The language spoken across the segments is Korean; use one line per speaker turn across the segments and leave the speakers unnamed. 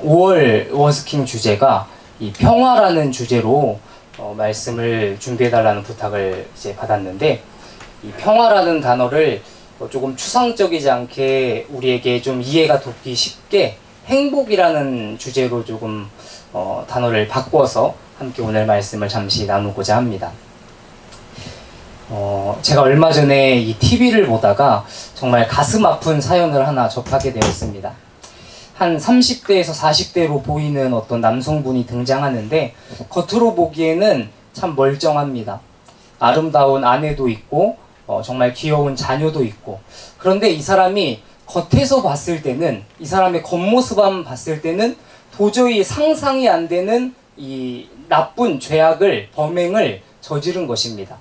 5월 원스킹 주제가 이 평화라는 주제로 말씀을 준비해달라는 부탁을 이제 받았는데, 이 평화라는 단어를 조금 추상적이지 않게 우리에게 좀 이해가 돕기 쉽게 행복이라는 주제로 조금 단어를 바꿔서 함께 오늘 말씀을 잠시 나누고자 합니다. 제가 얼마 전에 이 TV를 보다가 정말 가슴 아픈 사연을 하나 접하게 되었습니다. 한 30대에서 40대로 보이는 어떤 남성분이 등장하는데, 겉으로 보기에는 참 멀쩡합니다. 아름다운 아내도 있고 정말 귀여운 자녀도 있고, 그런데 이 사람이 겉에서 봤을 때는, 이 사람의 겉모습만 봤을 때는 도저히 상상이 안 되는 이 나쁜 죄악을, 범행을 저지른 것입니다.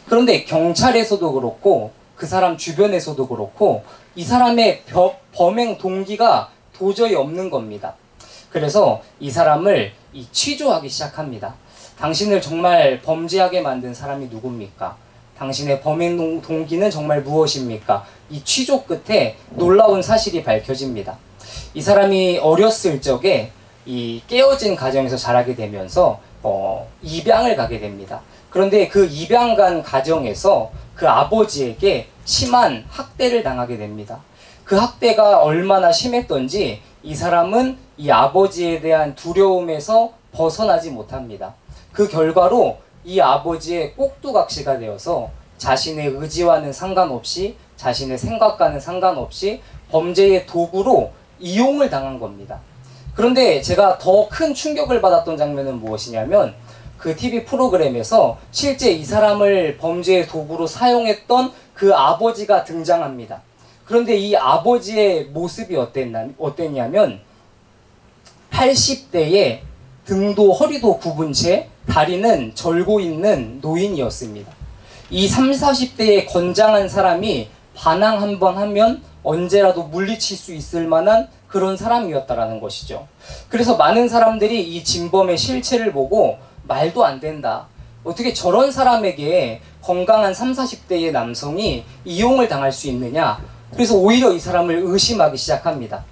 그런데 경찰에서도 그렇고 그 사람 주변에서도 그렇고 이 사람의 범행 동기가 도저히 없는 겁니다. 그래서 이 사람을 취조하기 시작합니다. 당신을 정말 범죄하게 만든 사람이 누굽니까? 당신의 범행 동기는 정말 무엇입니까? 이 취조 끝에 놀라운 사실이 밝혀집니다. 이 사람이 어렸을 적에 이 깨어진 가정에서 자라게 되면서 입양을 가게 됩니다. 그런데 그 입양 간 가정에서 그 아버지에게 심한 학대를 당하게 됩니다. 그 학대가 얼마나 심했던지 이 사람은 이 아버지에 대한 두려움에서 벗어나지 못합니다. 그 결과로 이 아버지의 꼭두각시가 되어서 자신의 의지와는 상관없이, 자신의 생각과는 상관없이 범죄의 도구로 이용을 당한 겁니다. 그런데 제가 더 큰 충격을 받았던 장면은 무엇이냐면, 그 TV 프로그램에서 실제 이 사람을 범죄의 도구로 사용했던 그 아버지가 등장합니다. 그런데 이 아버지의 모습이 어땠냐면 80대에 등도 허리도 굽은 채 다리는 절고 있는 노인이었습니다. 이 30, 40대의 건장한 사람이 반항 한번 하면 언제라도 물리칠 수 있을 만한 그런 사람이었다라는 것이죠. 그래서 많은 사람들이 이 진범의 실체를 보고 말도 안 된다, 어떻게 저런 사람에게 건강한 30, 40대의 남성이 이용을 당할 수 있느냐, 그래서 오히려 이 사람을 의심하기 시작합니다.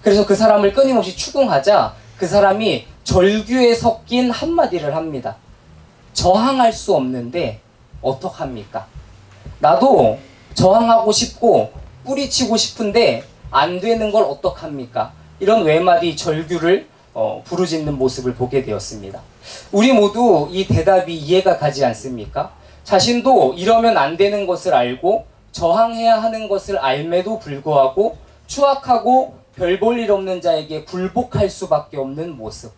그래서 그 사람을 끊임없이 추궁하자 그 사람이 절규에 섞인 한마디를 합니다. 저항할 수 없는데 어떡합니까? 나도 저항하고 싶고 뿌리치고 싶은데 안 되는 걸 어떡합니까? 이런 외마디 절규를 부르짖는 모습을 보게 되었습니다. 우리 모두 이 대답이 이해가 가지 않습니까? 자신도 이러면 안 되는 것을 알고 저항해야 하는 것을 알매도 불구하고 추악하고 별 볼 일 없는 자에게 굴복할 수밖에 없는 모습,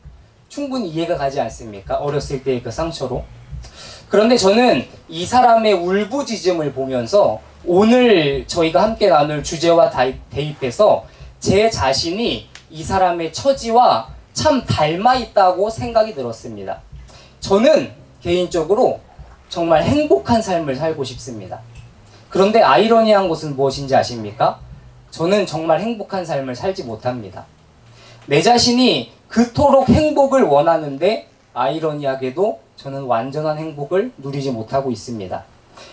충분히 이해가 가지 않습니까? 어렸을 때의 그 상처로. 그런데 저는 이 사람의 울부짖음을 보면서 오늘 저희가 함께 나눌 주제와 대입해서 제 자신이 이 사람의 처지와 참 닮아 있다고 생각이 들었습니다. 저는 개인적으로 정말 행복한 삶을 살고 싶습니다. 그런데 아이러니한 것은 무엇인지 아십니까? 저는 정말 행복한 삶을 살지 못합니다. 내 자신이 그토록 행복을 원하는데 아이러니하게도 저는 완전한 행복을 누리지 못하고 있습니다.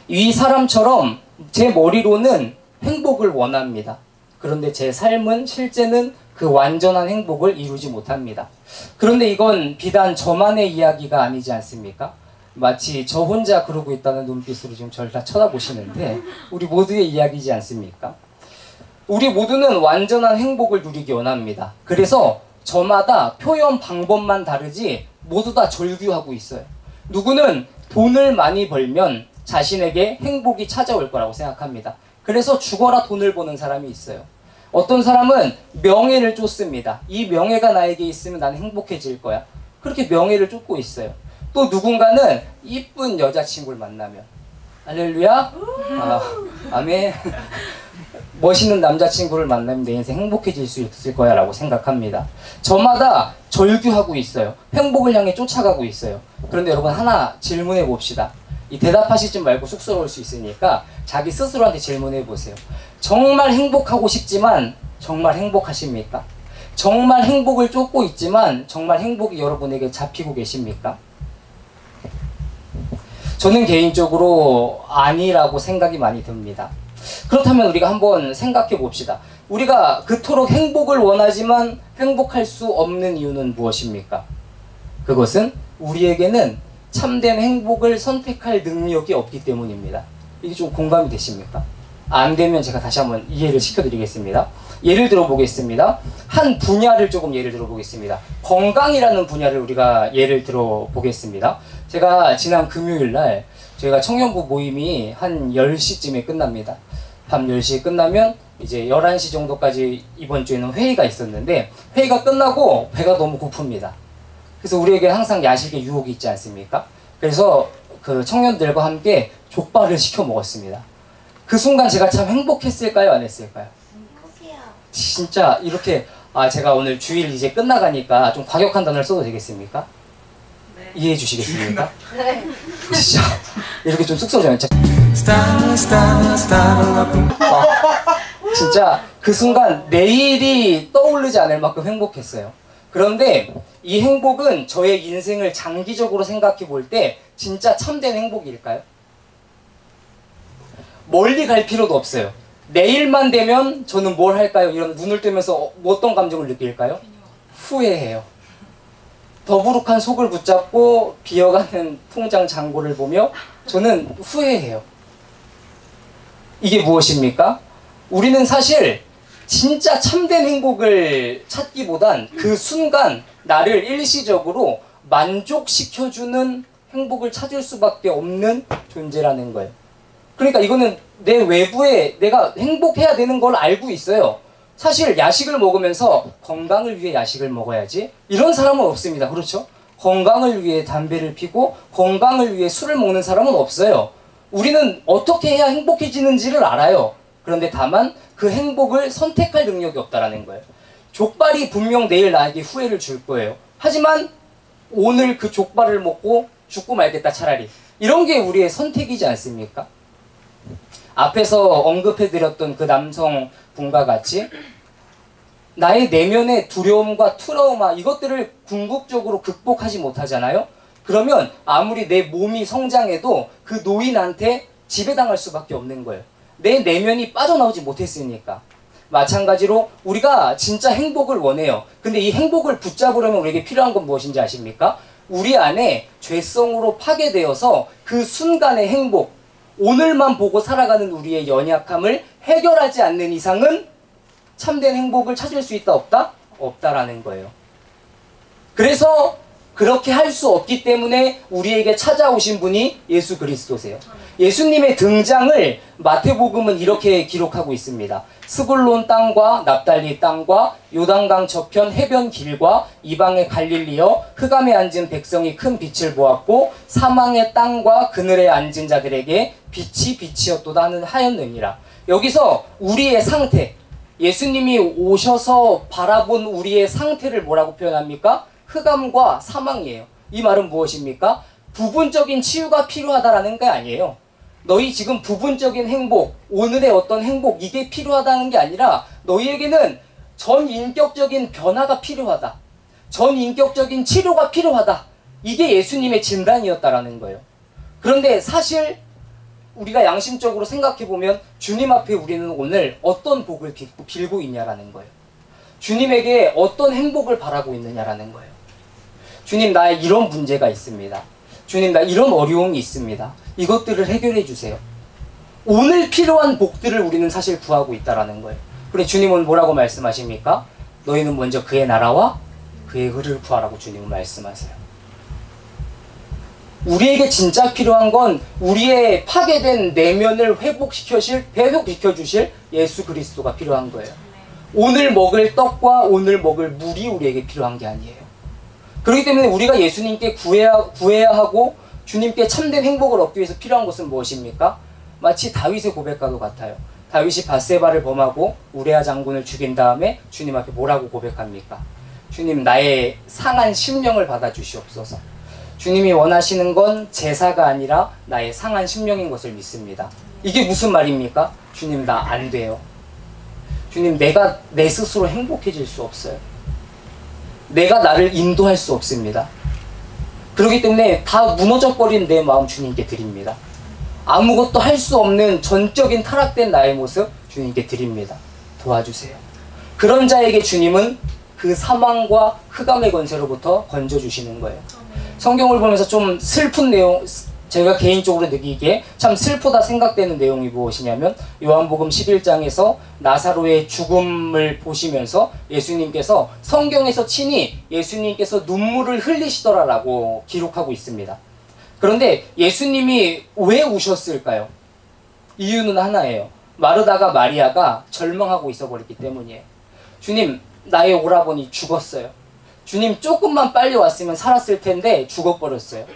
이 사람처럼 제 머리로는 행복을 원합니다. 그런데 제 삶은, 실제는 그 완전한 행복을 이루지 못합니다. 그런데 이건 비단 저만의 이야기가 아니지 않습니까? 마치 저 혼자 그러고 있다는 눈빛으로 지금 저를 다 쳐다보시는데 우리 모두의 이야기지 않습니까? 우리 모두는 완전한 행복을 누리기 원합니다. 그래서 저마다 표현 방법만 다르지 모두 다 절규하고 있어요. 누구는 돈을 많이 벌면 자신에게 행복이 찾아올 거라고 생각합니다. 그래서 죽어라 돈을 버는 사람이 있어요. 어떤 사람은 명예를 쫓습니다. 이 명예가 나에게 있으면 나는 행복해질 거야. 그렇게 명예를 쫓고 있어요. 또 누군가는 이쁜 여자친구를 만나면, 할렐루야, 아멘, 멋있는 남자친구를 만나면 내 인생 행복해질 수 있을 거야 라고 생각합니다. 저마다 절규하고 있어요. 행복을 향해 쫓아가고 있어요. 그런데 여러분, 하나 질문해 봅시다. 이 대답하시지 말고 쑥스러울 수 있으니까 자기 스스로한테 질문해 보세요. 정말 행복하고 싶지만 정말 행복하십니까? 정말 행복을 쫓고 있지만 정말 행복이 여러분에게 잡히고 계십니까? 저는 개인적으로 아니라고 생각이 많이 듭니다. 그렇다면 우리가 한번 생각해 봅시다. 우리가 그토록 행복을 원하지만 행복할 수 없는 이유는 무엇입니까? 그것은 우리에게는 참된 행복을 선택할 능력이 없기 때문입니다. 이게 좀 공감이 되십니까? 안 되면 제가 다시 한번 이해를 시켜드리겠습니다. 예를 들어 보겠습니다. 한 분야를 조금 예를 들어 보겠습니다. 건강이라는 분야를 우리가 예를 들어 보겠습니다. 제가 지난 금요일 날 저희가 청년부 모임이 한 10시쯤에 끝납니다. 밤 10시에 끝나면 이제 11시 정도까지 이번 주에는 회의가 있었는데 회의가 끝나고 배가 너무 고픕니다. 그래서 우리에게 항상 야식의 유혹이 있지 않습니까? 그래서 그 청년들과 함께 족발을 시켜 먹었습니다. 그 순간 제가 참 행복했을까요? 안 했을까요? 진짜 이렇게 제가 오늘 주일 이제 끝나가니까 좀 과격한 단어를 써도 되겠습니까? 네. 이해해 주시겠습니까? 네. 진짜 이렇게 좀 쑥스러워요. 진짜 그 순간 내일이 떠오르지 않을 만큼 행복했어요. 그런데 이 행복은 저의 인생을 장기적으로 생각해 볼 때 진짜 참된 행복일까요? 멀리 갈 필요도 없어요. 내일만 되면 저는 뭘 할까요? 이런 눈을 뜨면서 어떤 감정을 느낄까요? 후회해요. 더부룩한 속을 붙잡고 비어가는 통장 잔고를 보며 저는 후회해요. 이게 무엇입니까? 우리는 사실 진짜 참된 행복을 찾기보단 그 순간 나를 일시적으로 만족시켜주는 행복을 찾을 수밖에 없는 존재라는 거예요. 그러니까 이거는 내 외부에 내가 행복해야 되는 걸 알고 있어요. 사실 야식을 먹으면서 건강을 위해 야식을 먹어야지 이런 사람은 없습니다. 그렇죠? 건강을 위해 담배를 피고 건강을 위해 술을 먹는 사람은 없어요. 우리는 어떻게 해야 행복해지는지를 알아요. 그런데 다만 그 행복을 선택할 능력이 없다라는 거예요. 족발이 분명 내일 나에게 후회를 줄 거예요. 하지만 오늘 그 족발을 먹고 죽고 말겠다 차라리. 이런 게 우리의 선택이지 않습니까? 앞에서 언급해드렸던 그 남성분과 같이 나의 내면의 두려움과 트라우마 이것들을 궁극적으로 극복하지 못하잖아요. 그러면 아무리 내 몸이 성장해도 그 노인한테 지배당할 수밖에 없는 거예요. 내 내면이 빠져나오지 못했으니까. 마찬가지로 우리가 진짜 행복을 원해요. 근데 이 행복을 붙잡으려면 우리에게 필요한 건 무엇인지 아십니까? 우리 안에 죄성으로 파괴되어서 그 순간의 행복, 오늘만 보고 살아가는 우리의 연약함을 해결하지 않는 이상은 참된 행복을 찾을 수 있다 없다? 없다라는 거예요. 그래서 그렇게 할 수 없기 때문에 우리에게 찾아오신 분이 예수 그리스도세요. 예수님의 등장을 마태복음은 이렇게 기록하고 있습니다. 스불론 땅과 납달리 땅과 요단강 저편 해변 길과 이방의 갈릴리여 흑암에 앉은 백성이 큰 빛을 보았고 사망의 땅과 그늘에 앉은 자들에게 빛이 빛이었도다 하였느니라. 여기서 우리의 상태, 예수님이 오셔서 바라본 우리의 상태를 뭐라고 표현합니까? 흑암과 사망이에요. 이 말은 무엇입니까? 부분적인 치유가 필요하다라는 게 아니에요. 너희 지금 부분적인 행복, 오늘의 어떤 행복 이게 필요하다는 게 아니라 너희에게는 전인격적인 변화가 필요하다. 전인격적인 치료가 필요하다. 이게 예수님의 진단이었다라는 거예요. 그런데 사실 우리가 양심적으로 생각해보면 주님 앞에 우리는 오늘 어떤 복을 빌고 있냐라는 거예요. 주님에게 어떤 행복을 바라고 있느냐라는 거예요. 주님, 나에 이런 문제가 있습니다. 주님, 나 이런 어려움이 있습니다. 이것들을 해결해 주세요. 오늘 필요한 복들을 우리는 사실 구하고 있다라는 거예요. 그래, 주님은 뭐라고 말씀하십니까? 너희는 먼저 그의 나라와 그의 의를 구하라고 주님은 말씀하세요. 우리에게 진짜 필요한 건 우리의 파괴된 내면을 회복시켜주실 예수 그리스도가 필요한 거예요. 오늘 먹을 떡과 오늘 먹을 물이 우리에게 필요한 게 아니에요. 그렇기 때문에 우리가 예수님께 구해야 하고 주님께 참된 행복을 얻기 위해서 필요한 것은 무엇입니까? 마치 다윗의 고백과도 같아요. 다윗이 밧세바를 범하고 우레아 장군을 죽인 다음에 주님 앞에 뭐라고 고백합니까? 주님, 나의 상한 심령을 받아주시옵소서. 주님이 원하시는 건 제사가 아니라 나의 상한 심령인 것을 믿습니다. 이게 무슨 말입니까? 주님, 나 안 돼요. 주님, 내가 내 스스로 행복해질 수 없어요. 내가 나를 인도할 수 없습니다. 그렇기 때문에 다 무너져버린 내 마음 주님께 드립니다. 아무것도 할 수 없는 전적인 타락된 나의 모습 주님께 드립니다. 도와주세요. 그런 자에게 주님은 그 사망과 흑암의 권세로부터 건져주시는 거예요. 성경을 보면서 좀 슬픈 내용, 제가 개인적으로 느끼기에 참 슬프다 생각되는 내용이 무엇이냐면 요한복음 11장에서 나사로의 죽음을 보시면서 예수님께서 성경에서 친히 예수님께서 눈물을 흘리시더라라고 기록하고 있습니다. 그런데 예수님이 왜 우셨을까요? 이유는 하나예요. 마르다가 마리아가 절망하고 있어 버렸기 때문이에요. 주님, 나의 오라버니 죽었어요. 주님 조금만 빨리 왔으면 살았을 텐데 죽어버렸어요.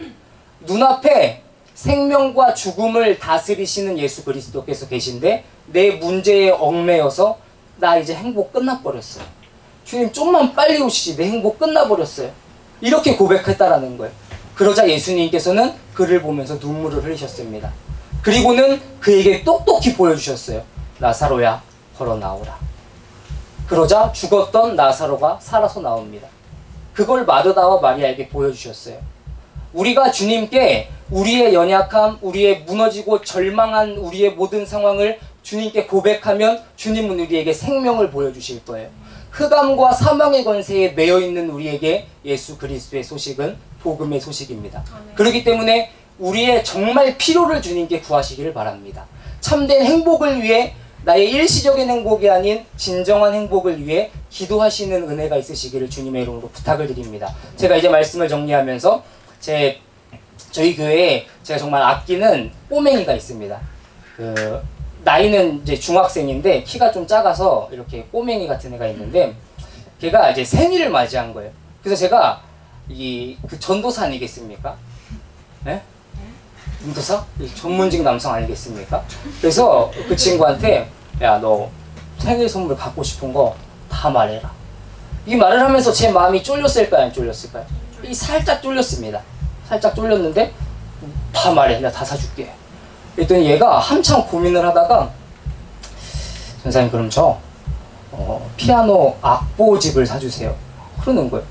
눈앞에 생명과 죽음을 다스리시는 예수 그리스도께서 계신데 내 문제에 얽매여서 나 이제 행복 끝나버렸어요. 주님 좀만 빨리 오시지, 내 행복 끝나버렸어요. 이렇게 고백했다라는 거예요. 그러자 예수님께서는 그를 보면서 눈물을 흘리셨습니다. 그리고는 그에게 똑똑히 보여주셨어요. 나사로야, 걸어 나오라. 그러자 죽었던 나사로가 살아서 나옵니다. 그걸 마르다와 마리아에게 보여주셨어요. 우리가 주님께 우리의 연약함, 우리의 무너지고 절망한 우리의 모든 상황을 주님께 고백하면 주님은 우리에게 생명을 보여주실 거예요. 흑암과 사망의 권세에 매여있는 우리에게 예수 그리스도의 소식은 복음의 소식입니다. 그렇기 때문에 우리의 정말 필요를 주님께 구하시기를 바랍니다. 참된 행복을 위해, 나의 일시적인 행복이 아닌 진정한 행복을 위해 기도하시는 은혜가 있으시기를 주님의 이름으로 부탁을 드립니다. 제가 이제 말씀을 정리하면서 저희 교회에 제가 정말 아끼는 꼬맹이가 있습니다. 나이는 이제 중학생인데 키가 좀 작아서 이렇게 꼬맹이 같은 애가 있는데 걔가 이제 생일을 맞이한 거예요. 그래서 제가 그 전도사 아니겠습니까? 네? 전도사? 전문직 남성 아니겠습니까? 그래서 그 친구한테 야, 너 생일 선물 갖고 싶은 거 다 말해라. 이 말을 하면서 제 마음이 쫄렸을까요? 안 쫄렸을까요? 살짝 쫄렸습니다. 살짝 쫄렸는데 다 말해, 내가 다 사줄게. 그랬더니 얘가 한참 고민을 하다가 전사님 그럼 저 피아노 악보집을 사주세요. 그러는 거예요.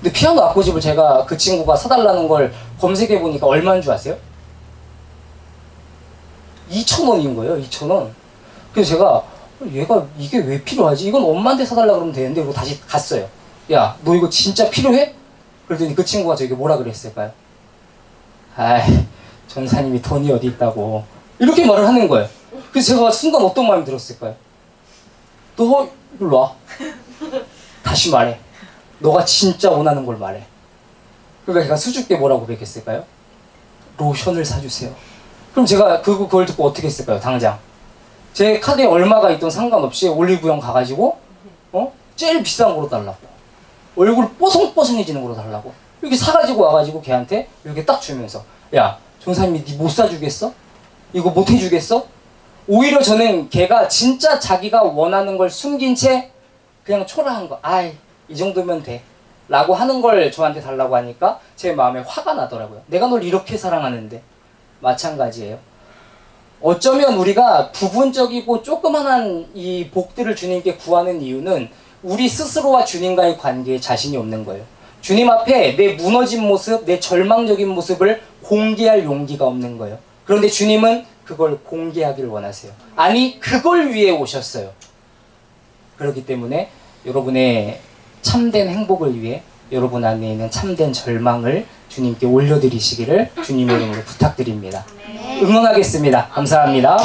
근데 피아노 악보집을 제가 그 친구가 사달라는 걸 검색해보니까 얼마인 줄 아세요? 2,000원인 거예요. 2,000원. 그래서 제가 얘가 이게 왜 필요하지? 이건 엄마한테 사달라 그러면 되는데 그리고 다시 갔어요. 야, 너 이거 진짜 필요해? 그랬더니 그 친구가 저에게 뭐라 그랬을까요? 아이, 전사님이 돈이 어디 있다고 이렇게 말을 하는 거예요. 그래서 제가 순간 어떤 마음이 들었을까요? 너 일로 와. 다시 말해. 너가 진짜 원하는 걸 말해. 그러니까 제가 수줍게 뭐라고 고백했을까요? 로션을 사주세요. 그럼 제가 그걸 듣고 어떻게 했을까요? 당장 제 카드에 얼마가 있던 상관없이 올리브영 가가지고 제일 비싼 거로 달라고, 얼굴 뽀송뽀송해지는 거로 달라고 이렇게 사가지고 와가지고 걔한테 이렇게 딱 주면서 야, 전사님이 니 못 사주겠어? 이거 못 해주겠어? 오히려 저는 걔가 진짜 자기가 원하는 걸 숨긴 채 그냥 초라한 거, 아이 이 정도면 돼 라고 하는 걸 저한테 달라고 하니까 제 마음에 화가 나더라고요. 내가 널 이렇게 사랑하는데. 마찬가지예요. 어쩌면 우리가 부분적이고 조그만한 이 복들을 주님께 구하는 이유는 우리 스스로와 주님과의 관계에 자신이 없는 거예요. 주님 앞에 내 무너진 모습, 내 절망적인 모습을 공개할 용기가 없는 거예요. 그런데 주님은 그걸 공개하기를 원하세요. 아니, 그걸 위해 오셨어요. 그렇기 때문에 여러분의 참된 행복을 위해 여러분 안에 있는 참된 절망을 주님께 올려드리시기를 주님의 이름으로 부탁드립니다. 응원하겠습니다. 감사합니다.